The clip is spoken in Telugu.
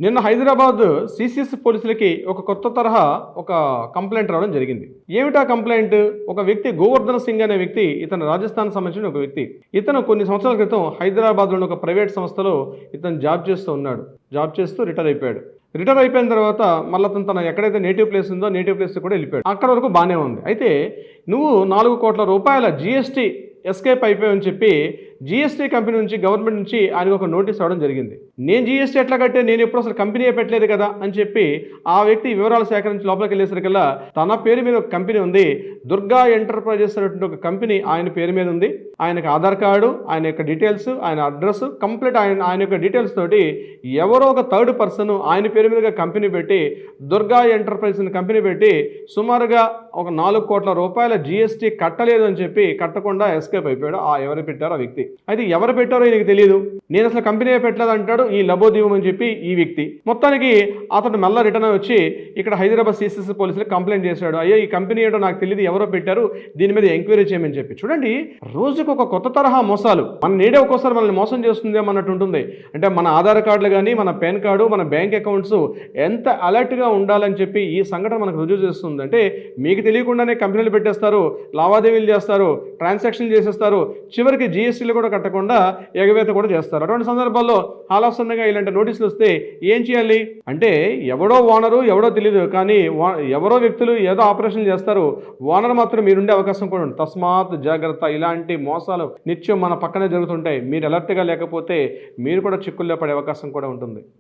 నిన్న హైదరాబాద్ సిసిఎస్ పోలీసులకి ఒక కొత్త తరహా ఒక కంప్లైంట్ రావడం జరిగింది. ఏమిటా కంప్లైంట్? ఒక వ్యక్తి గోవర్ధన్ సింగ్ అనే వ్యక్తి, ఇతను రాజస్థాన్ సంబంధించిన ఒక వ్యక్తి. ఇతను కొన్ని సంవత్సరాల క్రితం హైదరాబాద్లోని ఒక ప్రైవేట్ సంస్థలో ఇతను జాబ్ చేస్తూ ఉన్నాడు. జాబ్ చేస్తూ రిటైర్ అయిపోయాడు. రిటైర్ అయిపోయిన తర్వాత మళ్ళీ అతను తన ఎక్కడైతే నేటివ్ ప్లేస్ ఉందో నేటివ్ ప్లేస్ కూడా వెళ్ళిపోయాడు. అక్కడ వరకు బాగానే ఉంది. అయితే నువ్వు 4 కోట్ల రూపాయల జీఎస్టీ ఎస్కేప్ అయిపోయావని చెప్పి జీఎస్టీ కంపెనీ నుంచి, గవర్నమెంట్ నుంచి ఆయనకు ఒక నోటీస్ రావడం జరిగింది. నేను జీఎస్టీ ఎట్లా కట్టే, నేను ఎప్పుడు అసలు కంపెనీయే పెట్టలేదు కదా అని చెప్పి ఆ వ్యక్తి వివరాలు సేకరించి లోపలికి వెళ్ళేసరికల్లా తన పేరు మీద ఒక కంపెనీ ఉంది, దుర్గా ఎంటర్ప్రైజెస్ అనేటువంటి ఒక కంపెనీ ఆయన పేరు మీద ఉంది. ఆయనకు ఆధార్ కార్డు, ఆయన యొక్క డీటెయిల్స్, ఆయన అడ్రస్ కంప్లీట్ ఆయన యొక్క డీటెయిల్స్ తోటి ఎవరో ఒక థర్డ్ పర్సన్ ఆయన పేరు మీదుగా కంపెనీ పెట్టి, దుర్గా ఎంటర్ప్రైజెస్ కంపెనీ పెట్టి సుమారుగా ఒక 4 కోట్ల రూపాయల జీఎస్టీ కట్టలేదు అని చెప్పి కట్టకుండా ఎస్కేప్ అయిపోయాడు. ఎవరు పెట్టారో ఆ వ్యక్తి. అయితే ఎవరు పెట్టారో ఈయనకు తెలియదు. నేను అసలు కంపెనీ పెట్టలేదు అంటాడు ఈ లబోదీవం అని చెప్పి ఈ వ్యక్తి. మొత్తానికి అతను మళ్ళీ రిటర్న్ వచ్చి ఇక్కడ హైదరాబాద్ సిసిఎస్ పోలీసులకు కంప్లైంట్ చేశాడు. అయ్యో ఈ కంపెనీ ఏంటో నాకు తెలియదు, ఎవరో పెట్టారు, దీని మీద ఎంక్వైరీ చేయమని చెప్పి. చూడండి, రోజుకు ఒక కొత్త తరహా మోసాలు. మన నీడే ఒక్కోసారి మనల్ని మోసం చేస్తుందేమో అన్నట్టు ఉంటుంది. అంటే మన ఆధార్ కార్డులు కానీ, మన పాన్ కార్డు, మన బ్యాంక్ అకౌంట్స్ ఎంత అలర్ట్గా ఉండాలని చెప్పి ఈ సంఘటన మనకు రుజువు చేస్తుంది. అంటే మీకు తెలియకుండానే కంపెనీలు పెట్టేస్తారు, లావాదేవీలు చేస్తారు, ట్రాన్సాక్షన్లు చేసేస్తారు, చివరికి జీఎస్టీలు కూడా కట్టకుండా ఎగవేత కూడా చేస్తారు. అటువంటి సందర్భాల్లో ఆలస్యంగా ఇలాంటి నోటీసులు వస్తే ఏం చేయాలి అంటే, ఎవడో ఓనరు ఎవడో తెలియదు, కానీ ఎవరో వ్యక్తులు ఏదో ఆపరేషన్ చేస్తారు, ఓనర్ మాత్రం మీరుండే అవకాశం కూడా ఉంది. తస్మాత్ జాగ్రత్త. ఇలాంటి మోసాలు నిత్యం మన పక్కనే జరుగుతుంటాయి. మీరు అలర్ట్గా లేకపోతే మీరు కూడా చిక్కుల్లో పడే అవకాశం కూడా ఉంటుంది.